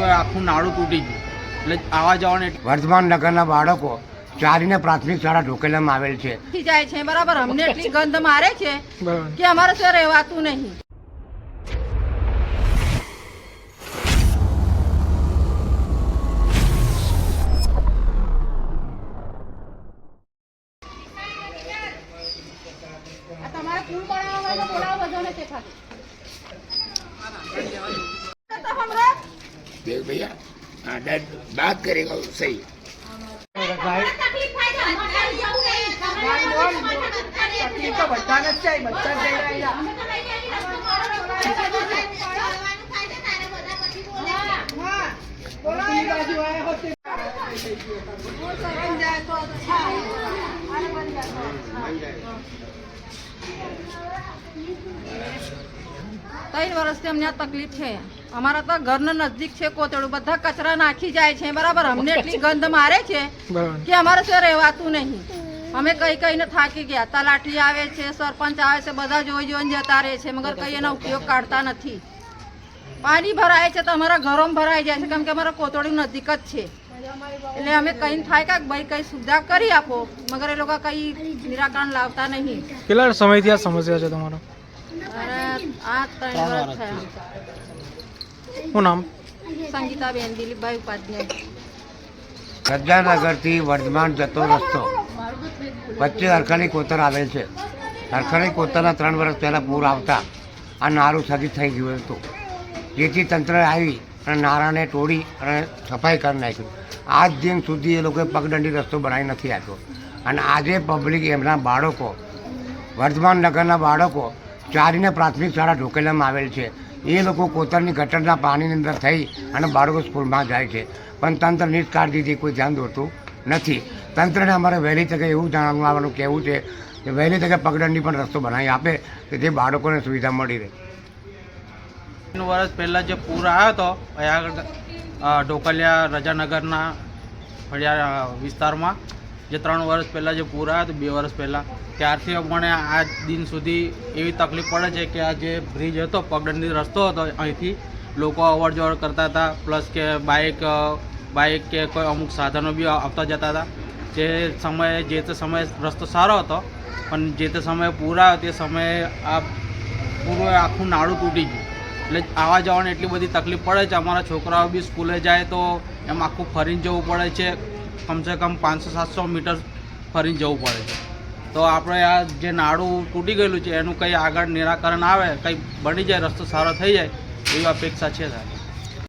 પૂરું આખું નાળું તૂટી ગયું એટલે આવા જવાને વર્ધમાન નગરના બાળકો ચારીને પ્રાથમિક શાળા ઢોકેલામાં આવેલ છે જાય છે બરાબર. અમને એટલી ગંધ મારે છે કે અમારે ત્યાં રહેવાતું નહીં. તમારે પુલ બનાવવા હોય તો બોલાવો બધાને તે ખાતે. देख भैया हाँ डैड बात करेगा सही ત્રણ વર્ષથી અમને આ તકલીફ છે. અમારા તો ઘરના નજદીક છે કોતળું, બધા કચરા નાખી જાય છે બરાબર. અમને એટલી ગંધ મારે છે કે અમારે ત્યાં રહેવાતું નહીં. અમે કઈ કઈને થાકી ગયા. તલાટી આવે છે, સરપંચ આવે છે, બધા જોઈને જતા રહે છે, મગર કઈ એનો ઉપયોગ કાઢતા નથી. પાણી ભરાય છે તો અમારા ઘરોમાં ભરાઈ જાય છે, કેમ કે અમારા કોતળું નજીક જ છે. એટલે અમે કઈ થાય કે ભાઈ કઈ સુવિધા કરી આપો, મગર એ લોકો કઈ નિરાકરણ લાવતા નહીં. કેટલા સમયથી આ સમસ્યા છે તમારો? અરે આ 3 વર્ષ થયા. શું નામ? સંગીતાબેન દિલીપભાઈ ઉપાધ્યાય. ગજાનગરથી વર્ધમાન જતો રસ્તો વચ્ચે હરખાણી કોતર આવેલ છે. હરખાણી કોતરના 3 વર્ષ પહેલાં પૂર આવતા આ નારું સગી થઈ ગયું હતું, જેથી તંત્ર આવી અને નારાને તોડી અને સફાઈ કરી નાખ્યું. આજ દિન સુધી એ લોકોએ પગદંડી રસ્તો બનાવી નથી આપ્યો. અને આજે પબ્લિક એમના બાળકો વર્ધમાન નગરના બાળકો ચારીને પ્રાથમિક શાળા ઢોકેલામાં આવેલ છે. એ લોકો કોતરની ગટરના પાણીની અંદર થઈ અને બાળકો સ્કૂલમાં જાય છે, પણ તંત્ર નિષ્કાળજીથી કોઈ ધ્યાન દોરતું નથી. તંત્રને અમારે વહેલી તકે એવું જાણવાનું કહેવું છે કે વહેલી તકે પગદંડી પણ રસ્તો બનાવી આપે કે જે બાળકોને સુવિધા મળી રહે. 3 વર્ષ પહેલાં જે પૂર આવ્યો હતો અહીંયા ઢોકલિયા રજાનગરના ફળિયા વિસ્તારમાં, જે 3 વર્ષ પહેલાં જે પૂર આવ્યો હતો 2 વર્ષ પહેલાં, ત્યારથી અમને આ દિન સુધી એવી તકલીફ પડે છે કે આ જે બ્રિજ હતો, પગદંડી રસ્તો હતો, અહીંથી લોકો અવર જવર કરતા હતા, પ્લસ કે બાઇક કે કોઈ અમુક સાધનો બી આવતા જતા હતા. જે તે સમયે રસ્તો સારો હતો, પણ જે તે સમયે પૂર આવ્યો તે સમયે આ પૂરું આખું નાળું તૂટી ગયું એટલે આવા જવાની એટલી બધી તકલીફ પડે છે. અમારા છોકરાઓ બી સ્કૂલે જાય તો એમ આખું ફરીને જવું પડે છે, કમસે કમ 500-700 મીટર ફરીને જવું પડે છે. તો આપણે આ જે નાળું તૂટી ગયેલું છે એનું કંઈ આગળ નિરાકરણ આવે, કંઈ બની જાય, રસ્તો સારો થઈ જાય એવી અપેક્ષા છે સાહેબ.